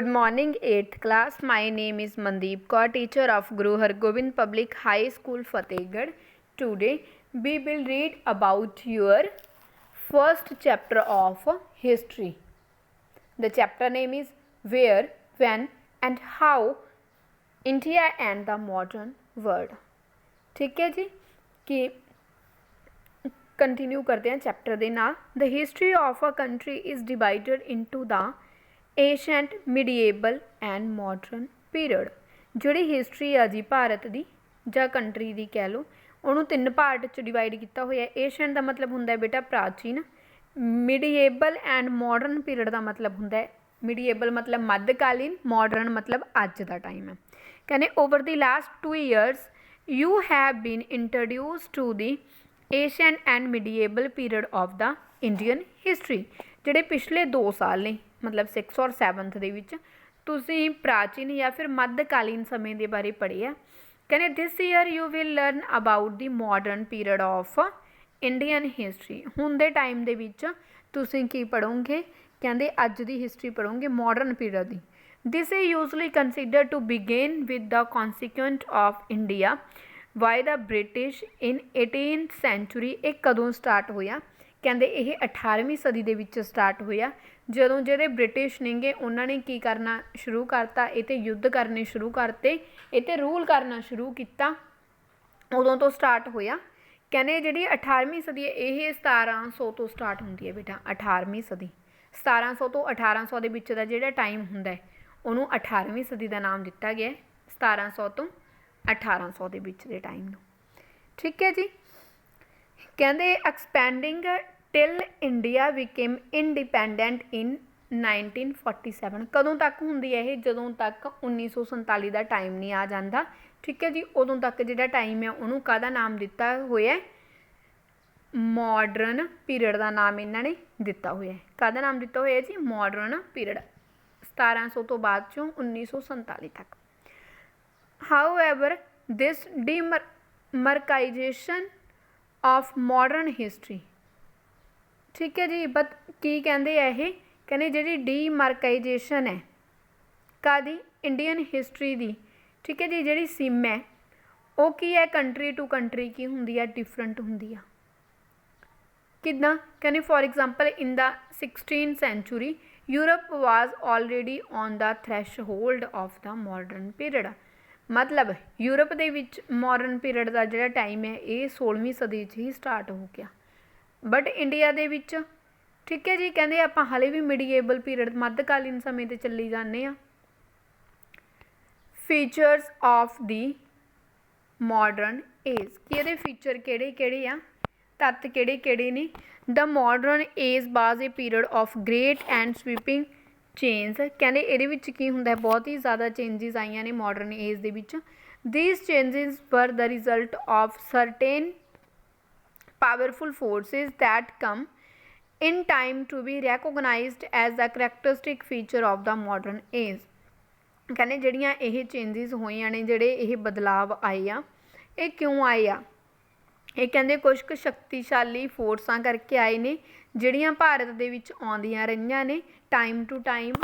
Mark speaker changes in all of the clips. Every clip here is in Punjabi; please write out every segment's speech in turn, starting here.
Speaker 1: Good morning, 8th class. My name is Mandeep Kaur, teacher of Guru Hargobind Public High School, Fatehgarh. Today, we will read about your first chapter of history. The chapter name is Where, When, and How India and the Modern World. ठीक है जी, कि कंटिन्यू करते हैं चैप्टर ਦੇ ਨਾਲ। The history of a country is divided into the ancient medieval and modern period. ਜਿਹੜੀ ਹਿਸਟਰੀ ਆ ਜੀ ਭਾਰਤ ਦੀ ਜਾਂ ਕੰਟਰੀ ਦੀ ਕਹਿ ਲਓ, ਉਹਨੂੰ 3 ਪਾਰਟ 'ਚ ਡਿਵਾਈਡ ਕੀਤਾ ਹੋਇਆ। ਏਸ਼ੀਅਨ ਦਾ ਮਤਲਬ ਹੁੰਦਾ ਬੇਟਾ ਪ੍ਰਾਚੀਨ, मीਡੀਏਬਲ ਐਂਡ ਮੋਡਰਨ ਪੀਰੀਅਡ ਦਾ ਮਤਲਬ ਹੁੰਦਾ मीਡੀਏਬਲ ਮਤਲਬ ਮੱਧਕਾਲੀਨ, ਮੋਡਰਨ ਮਤਲਬ ਅੱਜ ਦਾ ਟਾਈਮ ਹੈ। ਕਹਿੰਦੇ over the last 2 years you have been introduced to the ancient and medieval period of the Indian history. ਜਿਹੜੇ ਪਿਛਲੇ 2 ਸਾਲ ਨੇ मतलब 6th और 7th ਦੇ ਵਿੱਚ ਤੁਸੀਂ ਪ੍ਰਾਚੀਨ ਜਾਂ ਫਿਰ ਮੱਧਕਾਲੀਨ ਸਮੇਂ ਦੇ ਬਾਰੇ ਪੜ੍ਹਿਆ। ਕਹਿੰਦੇ ਦਿਸ year you will learn about the modern period of Indian history. ਹੁਣ ਦੇ ਟਾਈਮ ਦੇ ਵਿੱਚ ਤੁਸੀਂ ਕੀ ਪੜ੍ਹੋਗੇ? ਕਹਿੰਦੇ ਅੱਜ ਦੀ ਹਿਸਟਰੀ ਪੜ੍ਹੋਗੇ ਮਾਡਰਨ ਪੀਰੀਅਡ ਦੀ। This is usually consider to begin with the conquest of India by the British in 18th century। ਇਹ ਕਦੋਂ ਸਟਾਰਟ ਹੋਇਆ? ਕਹਿੰਦੇ ਇਹ 18ਵੀਂ ਸਦੀ ਦੇ ਵਿੱਚ ਸਟਾਰਟ ਹੋਇਆ, ਜਦੋਂ ਜਿਹੜੇ ਬ੍ਰਿਟਿਸ਼ ਨੇਗੇ ਉਹਨਾਂ ਨੇ ਕੀ ਕਰਨਾ ਸ਼ੁਰੂ ਕਰਤਾ, ਇਹ 'ਤੇ ਯੁੱਧ ਕਰਨੇ ਸ਼ੁਰੂ ਕਰਤੇ, ਇਹ 'ਤੇ ਰੂਲ ਕਰਨਾ ਸ਼ੁਰੂ ਕੀਤਾ, ਉਦੋਂ ਤੋਂ ਸਟਾਰਟ ਹੋਇਆ। ਕਹਿੰਦੇ ਜਿਹੜੀ 18ਵੀਂ ਸਦੀ ਹੈ ਇਹ 1700 ਤੋਂ ਸਟਾਰਟ ਹੁੰਦੀ ਹੈ ਬੇਟਾ। 18ਵੀਂ ਸਦੀ 1700 ਤੋਂ 1800 ਦੇ ਵਿੱਚ ਦਾ ਜਿਹੜਾ ਟਾਈਮ ਹੁੰਦਾ ਉਹਨੂੰ 18ਵੀਂ ਸਦੀ ਦਾ ਨਾਮ ਦਿੱਤਾ ਗਿਆ। 1700 ਤੋਂ 1800 ਦੇ ਵਿੱਚ ਦੇ ਟਾਈਮ ਨੂੰ। ਠੀਕ ਹੈ ਜੀ। ਕਹਿੰਦੇ ਐਕਸਪੈਂਡਿੰਗ ਟਿਲ ਇੰਡੀਆ ਬਿਕੇਮ ਇੰਡੀਪੈਂਡੈਂਟ ਇਨ 1947। ਕਦੋਂ ਤੱਕ ਹੁੰਦੀ ਹੈ ਇਹ? ਜਦੋਂ ਤੱਕ 1947 ਦਾ ਟਾਈਮ ਨਹੀਂ ਆ ਜਾਂਦਾ। ਠੀਕ ਹੈ ਜੀ। ਉਦੋਂ ਤੱਕ ਜਿਹੜਾ ਟਾਈਮ ਹੈ ਉਹਨੂੰ ਕਾਹਦਾ ਨਾਮ ਦਿੱਤਾ ਹੋਇਆ? ਮਾਡਰਨ ਪੀਰੀਅਡ ਦਾ ਨਾਮ ਇਹਨਾਂ ਨੇ ਦਿੱਤਾ ਹੋਇਆ। ਕਾਹਦਾ ਨਾਮ ਦਿੱਤਾ ਹੋਇਆ ਜੀ? Modern period. 1700 ਤੋਂ ਬਾਅਦ 'ਚੋਂ 1947 ਤੱਕ। However this demarcation of modern history. ਠੀਕ ਹੈ ਜੀ। ਬਟ ਕੀ ਕਹਿੰਦੇ ਆ ਇਹ? ਕਹਿੰਦੇ ਜਿਹੜੀ ਡੀਮਾਰਕਾਈਜੇਸ਼ਨ ਹੈ ਕਾਹਦੀ? ਇੰਡੀਅਨ ਹਿਸਟਰੀ ਦੀ। ਠੀਕ ਹੈ ਜੀ। ਜਿਹੜੀ ਸਿਮ ਹੈ ਉਹ ਕੀ ਹੈ? ਕੰਟਰੀ ਟੂ ਕੰਟਰੀ ਕੀ ਹੁੰਦੀ ਆ? ਡਿਫਰੈਂਟ ਹੁੰਦੀ ਆ। ਕਿੱਦਾਂ? ਕਹਿੰਦੇ for example in the 16th century Europe was already on the threshold of the modern period. ਮਤਲਬ ਯੂਰਪ ਦੇ ਵਿੱਚ ਮਾਡਰਨ ਪੀਰੀਅਡ ਦਾ ਜਿਹੜਾ ਟਾਈਮ ਹੈ ਇਹ 16ਵੀਂ ਸਦੀ 'ਚ ਹੀ ਸਟਾਰਟ ਹੋ ਗਿਆ। ਬਟ ਇੰਡੀਆ ਦੇ ਵਿੱਚ ਠੀਕ ਹੈ ਜੀ ਕਹਿੰਦੇ ਆਪਾਂ ਹਾਲੇ ਵੀ मीਡੀਏਬਲ ਪੀਰੀਅਡ ਮੱਧਕਾਲੀਨ ਸਮੇਂ 'ਤੇ ਚੱਲੀ ਜਾਂਦੇ ਹਾਂ। Features of the modern age. ਕਿ ਇਹਦੇ ਫੀਚਰ ਕਿਹੜੇ ਕਿਹੜੇ ਆ? ਤੱਤ ਕਿਹੜੇ ਕਿਹੜੇ ਨੇ? The modern age was a period of great and sweeping change. ਕਹਿੰਦੇ ਇਹਦੇ ਵਿੱਚ ਕੀ ਹੁੰਦਾ? ਬਹੁਤ ਹੀ ਜ਼ਿਆਦਾ ਚੇਂਜਿਸ ਆਈਆਂ ਨੇ ਮਾਡਰਨ ਏਜ ਦੇ ਵਿੱਚ। These changes were the result of certain powerful forces that come in time to be recognized as the characteristic feature of the modern age। ਕਹਿੰਦੇ ਜਿਹੜੀਆਂ ਇਹ ਚੇਂਜਿਸ ਹੋਈਆਂ ਨੇ, ਜਿਹੜੇ ਇਹ ਬਦਲਾਵ ਆਏ ਆ, ਇਹ ਕਿਉਂ ਆਏ ਆ? ਇਹ ਕਹਿੰਦੇ ਕੁਛ ਕੁ ਸ਼ਕਤੀਸ਼ਾਲੀ ਫੋਰਸਾਂ ਕਰਕੇ ਆਏ ਨੇ ਜਿਹੜੀਆਂ ਭਾਰਤ ਦੇ ਵਿੱਚ ਆਉਂਦੀਆਂ ਰਹੀਆਂ ਨੇ ਟਾਈਮ ਟੂ ਟਾਈਮ।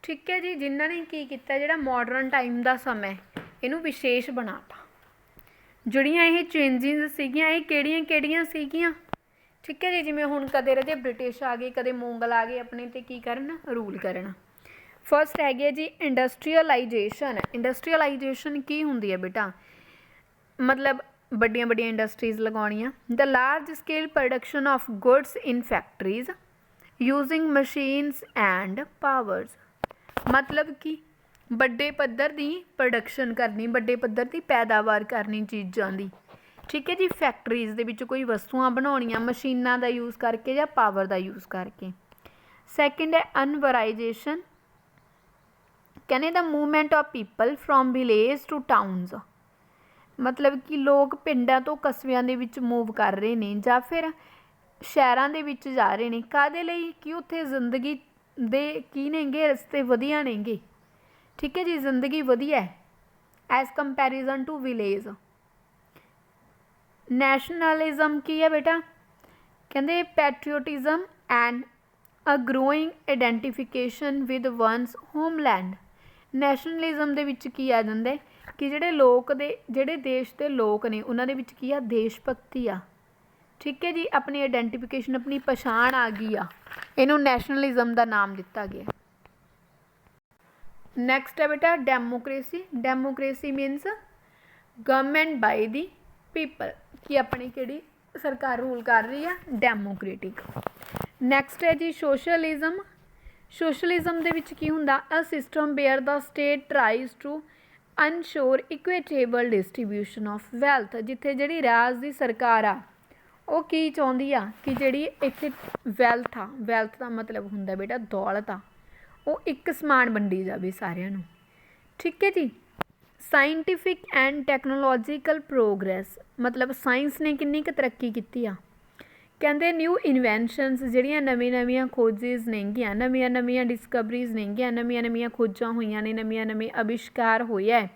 Speaker 1: ਠੀਕ ਹੈ ਜੀ। ਜਿਨ੍ਹਾਂ ਨੇ ਕੀ ਕੀਤਾ? ਜਿਹੜਾ ਮਾਡਰਨ ਟਾਈਮ ਦਾ ਸਮਾਂ ਇਹਨੂੰ ਵਿਸ਼ੇਸ਼ ਬਣਾਤਾ। ਜਿਹੜੀਆਂ ਇਹ ਚੇਂਜਿਸ ਸੀਗੀਆਂ ਇਹ ਕਿਹੜੀਆਂ ਕਿਹੜੀਆਂ ਸੀਗੀਆਂ? ਠੀਕ ਹੈ ਜੀ। ਜਿਵੇਂ ਹੁਣ ਕਦੇ ਰਦੇ ਬ੍ਰਿਟਿਸ਼ ਆ ਗਏ, ਕਦੇ ਮੁਗਲ ਆ ਗਏ ਆਪਣੇ 'ਤੇ ਕੀ ਕਰਨ? ਰੂਲ ਕਰਨ। ਫਸਟ ਹੈਗੀ ਹੈ ਜੀ ਇੰਡਸਟਰੀਅਲਾਈਜੇਸ਼ਨ। ਇੰਡਸਟਰੀਅਲਾਈਜੇਸ਼ਨ ਕੀ ਹੁੰਦੀ ਹੈ ਬੇਟਾ? ਮਤਲਬ ਵੱਡੀਆਂ ਵੱਡੀਆਂ ਇੰਡਸਟਰੀਜ਼ ਲਗਾਉਣੀਆਂ। The large scale production of goods in factories using machines and powers. ਮਤਲਬ ਕਿ ਵੱਡੇ ਪੱਧਰ ਦੀ ਪ੍ਰੋਡਕਸ਼ਨ ਕਰਨੀ, ਵੱਡੇ ਪੱਧਰ ਦੀ ਪੈਦਾਵਾਰ ਕਰਨੀ ਚੀਜ਼ਾਂ ਦੀ। ਠੀਕ ਹੈ ਜੀ। ਫੈਕਟਰੀਜ਼ ਦੇ ਵਿੱਚ ਕੋਈ ਵਸਤੂਆਂ ਬਣਾਉਣੀਆਂ ਮਸ਼ੀਨਾਂ ਦਾ ਯੂਜ਼ ਕਰਕੇ ਜਾਂ ਪਾਵਰ ਦਾ ਯੂਜ਼ ਕਰਕੇ। ਸੈਕਿੰਡ ਹੈ ਅਨਵਰਾਈਜੇਸ਼ਨ। ਕਹਿੰਦੇ the movement of people from village to towns. ਮਤਲਬ ਕਿ ਲੋਕ ਪਿੰਡਾਂ ਤੋਂ ਕਸਬਿਆਂ ਦੇ ਵਿੱਚ ਮੂਵ ਕਰ ਰਹੇ ਨੇ ਜਾਂ ਫਿਰ ਸ਼ਹਿਰਾਂ ਦੇ ਵਿੱਚ ਜਾ ਰਹੇ ਨੇ। ਕਾਹਦੇ ਲਈ? ਕਿ ਉੱਥੇ ਜ਼ਿੰਦਗੀ ਦੇ ਕੀ ਨੇਗੇ? ਰਸਤੇ ਵਧੀਆ ਨੇਗੇ। ਠੀਕ ਹੈ ਜੀ। ਜ਼ਿੰਦਗੀ ਵਧੀਆ ਹੈ as comparison to village. Nationalism ਕੀ ਹੈ ਬੇਟਾ? ਕਹਿੰਦੇ patriotism and a growing identification with one's homeland. Nationalism ਦੇ ਵਿੱਚ ਕੀ ਆ ਜਾਂਦਾ ਹੈ ਕਿ ਜਿਹੜੇ ਦੇਸ਼ ਦੇ ਲੋਕ ਨੇ ਉਹਨਾਂ ਦੇ ਵਿੱਚ ਕੀ ਆ, ਦੇਸ਼ ਭਗਤੀ ਆ। ਠੀਕ ਹੈ ਜੀ, ਆਪਣੀ ਆਈਡੈਂਟੀਫਿਕੇਸ਼ਨ, ਆਪਣੀ ਪਛਾਣ ਆ ਗਈ ਆ, ਇਹਨੂੰ ਨੈਸ਼ਨਲਿਜ਼ਮ ਦਾ ਨਾਮ ਦਿੱਤਾ ਗਿਆ। ਨੈਕਸਟ ਹੈ ਬੇਟਾ democracy. Democracy means government by the people, ਕਿ ਆਪਣੀ ਕਿਹੜੀ ਸਰਕਾਰ ਰੂਲ ਕਰ ਰਹੀ ਆ, ਡੈਮੋਕ੍ਰੇਟਿਕ। ਨੈਕਸਟ ਹੈ ਜੀ ਸੋਸ਼ਲਿਜ਼ਮ। ਸੋਸ਼ਲਿਜ਼ਮ ਦੇ ਵਿੱਚ ਕੀ ਹੁੰਦਾ, a system where the state tries to ensure equitable distribution of wealth, ਜਿੱਥੇ ਜਿਹੜੀ ਰਾਜ ਦੀ ਸਰਕਾਰ ਆ ਉਹ ਕੀ ਚਾਹੁੰਦੀ ਆ ਕਿ ਜਿਹੜੀ ਇੱਥੇ ਵੈਲਥ ਆ, ਵੈਲਥ ਦਾ ਮਤਲਬ ਹੁੰਦਾ ਬੇਟਾ ਦੌਲਤ ਆ, ਉਹ ਇੱਕ ਸਮਾਨ ਵੰਡੀ ਜਾਵੇ ਸਾਰਿਆਂ ਨੂੰ। ਠੀਕ ਹੈ ਜੀ। ਸਾਇੰਟੀਫਿਕ ਐਂਡ ਟੈਕਨੋਲੋਜੀਕਲ ਪ੍ਰੋਗਰੈਸ, ਮਤਲਬ ਸਾਇੰਸ ਨੇ ਕਿੰਨੀ ਕੁ ਤਰੱਕੀ ਕੀਤੀ ਆ। ਕਹਿੰਦੇ ਨਿਊ ਇਨਵੈਂਸ਼ਨਸ, ਜਿਹੜੀਆਂ ਨਵੀਆਂ ਖੋਜਿਸ ਨੇਗੀਆਂ, ਨਵੀਆਂ ਡਿਸਕਵਰੀਜ਼ ਨੇਗੀਆਂ, ਨਵੀਆਂ ਖੋਜਾਂ ਹੋਈਆਂ ਨੇ, ਨਵੇਂ ਅਵਿਸ਼ਕਾਰ ਹੋਏ ਹੈ।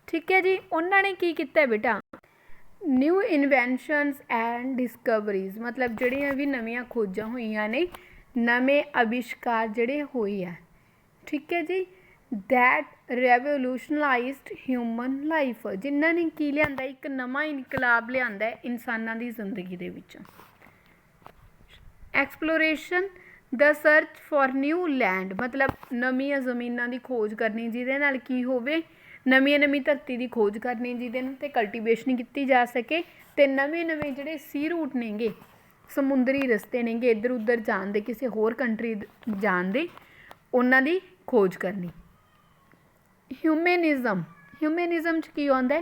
Speaker 1: ਠੀਕ ਹੈ ਜੀ। ਉਹਨਾਂ ਨੇ ਕੀ ਕੀਤਾ ਬੇਟਾ, ਨਿਊ ਇਨਵੈਂਸ਼ਨਸ ਐਂਡ ਡਿਸਕਵਰੀਜ਼, ਮਤਲਬ ਜਿਹੜੀਆਂ ਵੀ ਨਵੀਆਂ ਖੋਜਾਂ ਹੋਈਆਂ ਨੇ, ਨਵੇਂ ਅਵਿਸ਼ਕਾਰ ਜਿਹੜੇ ਹੋਏ ਆ। ਠੀਕ ਹੈ ਜੀ। ਦੈਟ ਰੈਵੋਲੂਸ਼ਨਲਾਈਜ਼ਡ ਹਿਊਮਨ ਲਾਈਫ, ਜਿਨ੍ਹਾਂ ਨੇ ਕੀ ਲਿਆਂਦਾ, ਇੱਕ ਨਵਾਂ ਇਨਕਲਾਬ ਲਿਆਂਦਾ ਇਨਸਾਨਾਂ ਦੀ ਜ਼ਿੰਦਗੀ ਦੇ ਵਿੱਚ। Exploration the search for new land, ਮਤਲਬ ਨਵੀਆਂ ਜ਼ਮੀਨਾਂ ਦੀ ਖੋਜ ਕਰਨੀ ਜਿਹਦੇ ਨਾਲ ਕੀ ਹੋਵੇ, ਨਵੀਂ ਧਰਤੀ ਦੀ ਖੋਜ ਕਰਨੀ ਜਿਹਦੇ ਨਾਲ ਤੇ ਕਲਟੀਵੇਸ਼ਨ ਕੀਤੀ ਜਾ ਸਕੇ, ਤੇ ਨਵੇਂ ਜਿਹੜੇ ਸੀ ਰੂਟ ਨੇਗੇ, ਸਮੁੰਦਰੀ ਰਸਤੇ ਨੇਗੇ ਇੱਧਰ ਉੱਧਰ ਜਾਣ ਦੇ, ਕਿਸੇ ਹੋਰ ਕੰਟਰੀ ਜਾਣ ਦੇ, ਉਹਨਾਂ ਦੀ ਖੋਜ ਕਰਨੀ। ਹਿਊਮੈਨਿਜ਼ਮ, ਹਿਊਮੈਨਿਜ਼ਮ 'ਚ ਕੀ ਆਉਂਦਾ,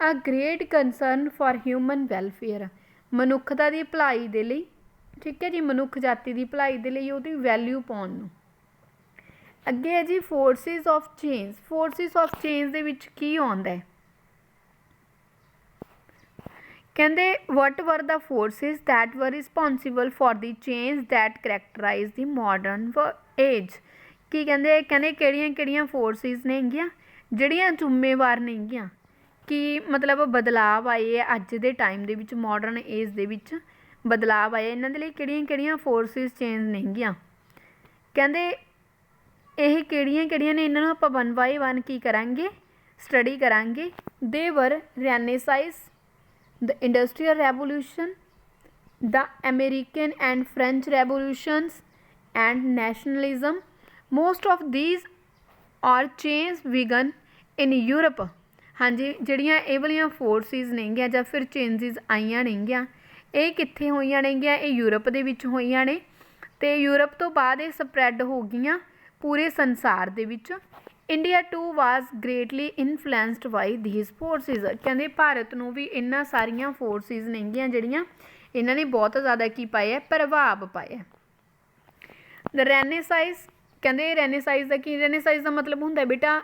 Speaker 1: a great concern for human welfare, ਮਨੁੱਖਤਾ ਦੀ ਭਲਾਈ ਦੇ ਲਈ। ਠੀਕ ਹੈ ਜੀ, ਮਨੁੱਖ ਜਾਤੀ ਦੀ ਭਲਾਈ ਦੇ ਲਈ ਉਹਦੀ ਵੈਲਿਊ ਪਾਉਣ ਨੂੰ। ਅੱਗੇ ਹੈ ਜੀ forces of change. Forces of change ਦੇ ਵਿੱਚ ਕੀ ਆਉਂਦਾ, ਕਹਿੰਦੇ what were the forces that were responsible for the change that characterize the modern age. ਕੀ ਕਹਿੰਦੇ ਕਿਹੜੀਆਂ ਫੋਰਸਿਸ ਨੇਗੀਆਂ ਜਿਹੜੀਆਂ ਜ਼ਿੰਮੇਵਾਰ ਨੇਗੀਆਂ ਕਿ ਮਤਲਬ ਬਦਲਾਵ ਆਏ ਹੈ ਅੱਜ ਦੇ ਟਾਈਮ ਦੇ ਵਿੱਚ, ਮਾਡਰਨ ਏਜ ਦੇ ਵਿੱਚ ਬਦਲਾਵ ਆਏ, ਇਹਨਾਂ ਦੇ ਲਈ ਕਿਹੜੀਆਂ ਫੋਰਸਿਸ ਚੇਂਜ ਨੇਗੀਆਂ। ਕਹਿੰਦੇ ਇਹ ਕਿਹੜੀਆਂ ਨੇ, ਇਹਨਾਂ ਨੂੰ ਆਪਾਂ 1 by 1 ਕੀ ਕਰਾਂਗੇ, ਸਟੱਡੀ ਕਰਾਂਗੇ। They were renaissance, the industrial revolution, the American and French revolutions and nationalism. Most of these are change began in Europe. ਹਾਂਜੀ, ਜਿਹੜੀਆਂ ਇਹ ਵਾਲੀਆਂ ਫੋਰਸਿਸ ਨੇਗੀਆਂ ਜਾਂ ਫਿਰ ਚੇਂਜਿਸ ਆਈਆਂ ਨੇਗੀਆਂ, ਇਹ ਕਿੱਥੇ ਹੋਈਆਂ ਨੇਗੀਆਂ, ਇਹ ਯੂਰਪ ਦੇ ਵਿੱਚ ਹੋਈਆਂ ਨੇ, ਅਤੇ ਯੂਰਪ ਤੋਂ ਬਾਅਦ ਇਹ ਸਪਰੈਡ ਹੋ ਗਈਆਂ ਪੂਰੇ ਸੰਸਾਰ ਦੇ ਵਿੱਚ। India too was greatly influenced by these forces. ਕਹਿੰਦੇ ਭਾਰਤ ਨੂੰ ਵੀ ਇਹਨਾਂ ਸਾਰੀਆਂ ਫੋਰਸਿਸ ਨੇਗੀਆਂ ਜਿਹੜੀਆਂ, ਇਹਨਾਂ ਨੇ ਬਹੁਤ ਜ਼ਿਆਦਾ ਕੀ ਪਾਇਆ, ਪ੍ਰਭਾਵ ਪਾਇਆ। ਰੈਨੇਸਾਂਸ, ਕਹਿੰਦੇ ਰੈਨੇਸਾਂਸ ਦਾ ਕੀ, ਰੈਨੇਸਾਂਸ ਦਾ ਮਤਲਬ ਹੁੰਦਾ ਬੇਟਾ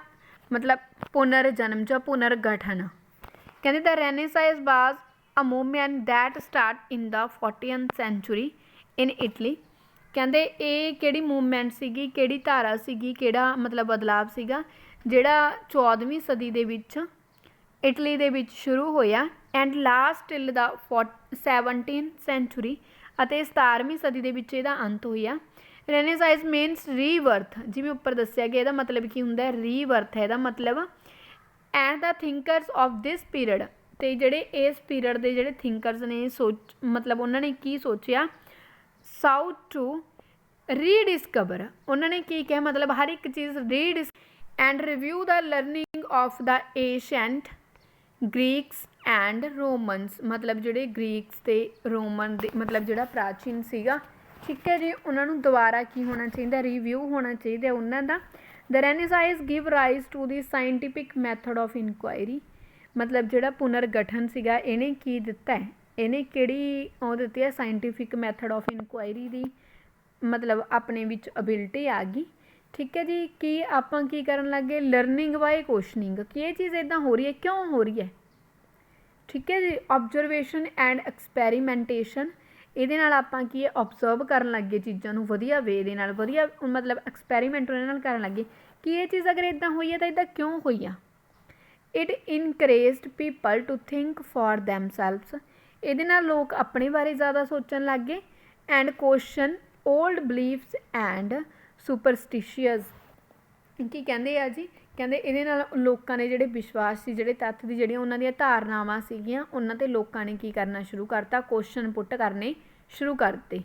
Speaker 1: ਮਤਲਬ ਪੁਨਰ ਜਨਮ ਜਾਂ ਪੁਨਰ ਗਠਨ। ਕਹਿੰਦੇ the renaissance was a movement that start in the 40th century in Italy. ਕਹਿੰਦੇ ਇਹ ਕਿਹੜੀ ਮੂਵਮੈਂਟ ਸੀਗੀ, ਕਿਹੜੀ ਧਾਰਾ ਸੀਗੀ, ਕਿਹੜਾ ਮਤਲਬ ਬਦਲਾਵ ਸੀਗਾ ਜਿਹੜਾ 14ਵੀਂ ਸਦੀ ਦੇ ਵਿੱਚ ਇਟਲੀ ਦੇ ਵਿੱਚ ਸ਼ੁਰੂ ਹੋਇਆ, and last till the 17th century, ਅਤੇ 17ਵੀਂ ਸਦੀ ਦੇ ਵਿੱਚ ਇਹਦਾ ਅੰਤ ਹੋਇਆ। ਰੈਨੇਸਾਂਸ ਮੀਨਸ ਰੀਬਰਥ, ਜਿਵੇਂ ਉੱਪਰ ਦੱਸਿਆ ਗਿਆ, ਇਹਦਾ ਮਤਲਬ ਕੀ ਹੁੰਦਾ, ਰੀਬਰਥ ਹੈ ਇਹਦਾ ਮਤਲਬ। And the thinkers of this period, ਅਤੇ ਜਿਹੜੇ ਇਸ ਪੀਰੀਅਡ ਦੇ ਜਿਹੜੇ ਥਿੰਕਰਸ ਨੇ ਮਤਲਬ ਉਹਨਾਂ ਨੇ ਕੀ ਸੋਚਿਆ, ਸਾਊਥ ਟੂ ਰੀਡਿਸਕਵਰ, ਉਹਨਾਂ ਨੇ ਕੀ ਕਿਹਾ, ਮਤਲਬ ਹਰ ਇੱਕ ਚੀਜ਼ and review the learning of the ancient Greeks and Romans, ਮਤਲਬ ਜਿਹੜੇ ਗ੍ਰੀਕਸ ਅਤੇ ਰੋਮਨ ਦੇ ਮਤਲਬ ਜਿਹੜਾ ਪ੍ਰਾਚੀਨ ਸੀਗਾ। ਠੀਕ ਹੈ ਜੀ, ਉਹਨਾਂ ਨੂੰ ਦੁਬਾਰਾ ਕੀ ਹੋਣਾ ਚਾਹੀਦਾ, ਰਿਵਿਊ ਹੋਣਾ ਚਾਹੀਦਾ ਉਹਨਾਂ ਦਾ। ਦ ਰੈਨੇਸਾਂਸ give rise to the scientific method of inquiry, ਮਤਲਬ ਜਿਹੜਾ ਪੁਨਰ ਗਠਨ ਸੀਗਾ ਇਹਨੇ ਕੀ ਦਿੱਤਾ, ਇਹਨੇ ਕਿਹੜੀ ਉਹ ਦਿੱਤੀ ਹੈ, ਸਾਇੰਟੀਫਿਕ ਮੈਥਡ ਆਫ ਇਨਕੁਆਇਰੀ ਦੀ ਮਤਲਬ ਆਪਣੇ ਵਿੱਚ ਅਬਿਲਿਟੀ ਆ ਗਈ। ਠੀਕ ਹੈ ਜੀ, ਕਿ ਆਪਾਂ ਕੀ ਕਰਨ ਲੱਗ ਗਏ, ਲਰਨਿੰਗ ਬਾਏ ਕੁਐਸਚਨਿੰਗ, ਕਿ ਇਹ ਚੀਜ਼ ਇੱਦਾਂ ਹੋ ਰਹੀ ਹੈ, ਕਿਉਂ ਹੋ ਰਹੀ ਹੈ। ਠੀਕ ਹੈ ਜੀ, ਆਬਜ਼ਰਵੇਸ਼ਨ ਐਂਡ ਐਕਸਪੈਰੀਮੈਂਟੇਸ਼ਨ, ਇਹਦੇ ਨਾਲ ਆਪਾਂ ਕੀ ਹੈ, ਓਬਜ਼ਰਵ ਕਰਨ ਲੱਗ ਗਏ ਚੀਜ਼ਾਂ ਨੂੰ ਵਧੀਆ ਵੇ ਦੇ ਨਾਲ, ਵਧੀਆ ਮਤਲਬ ਐਕਸਪੈਰੀਮੈਂਟ ਉਹਨਾਂ ਨਾਲ ਕਰਨ ਲੱਗ ਗਏ ਕਿ ਇਹ ਚੀਜ਼ ਅਗਰ ਇੱਦਾਂ ਹੋਈ ਹੈ ਤਾਂ ਇੱਦਾਂ ਕਿਉਂ ਹੋਈ ਆ। It encouraged people to think for themselves, ਇਹਦੇ ਨਾਲ ਲੋਕ ਆਪਣੇ ਬਾਰੇ ਜ਼ਿਆਦਾ ਸੋਚਣ ਲੱਗ ਗਏ। And question old beliefs and superstitious, ਕੀ ਕਹਿੰਦੇ ਆ ਜੀ, ਕਹਿੰਦੇ ਇਹਦੇ ਨਾਲ ਲੋਕਾਂ ਦੇ ਜਿਹੜੇ ਵਿਸ਼ਵਾਸ ਸੀ, ਜਿਹੜੇ ਤੱਥ ਦੀ ਜਿਹੜੀਆਂ ਉਹਨਾਂ ਦੀਆਂ ਧਾਰਨਾਵਾਂ ਸੀਗੀਆਂ, ਉਹਨਾਂ 'ਤੇ ਲੋਕਾਂ ਨੇ ਕੀ ਕਰਨਾ ਸ਼ੁਰੂ ਕਰਤਾ, ਕੁਐਸਚਨ ਪੁੱਟ ਕਰਨੇ ਸ਼ੁਰੂ ਕਰ ਦਿੱਤੇ।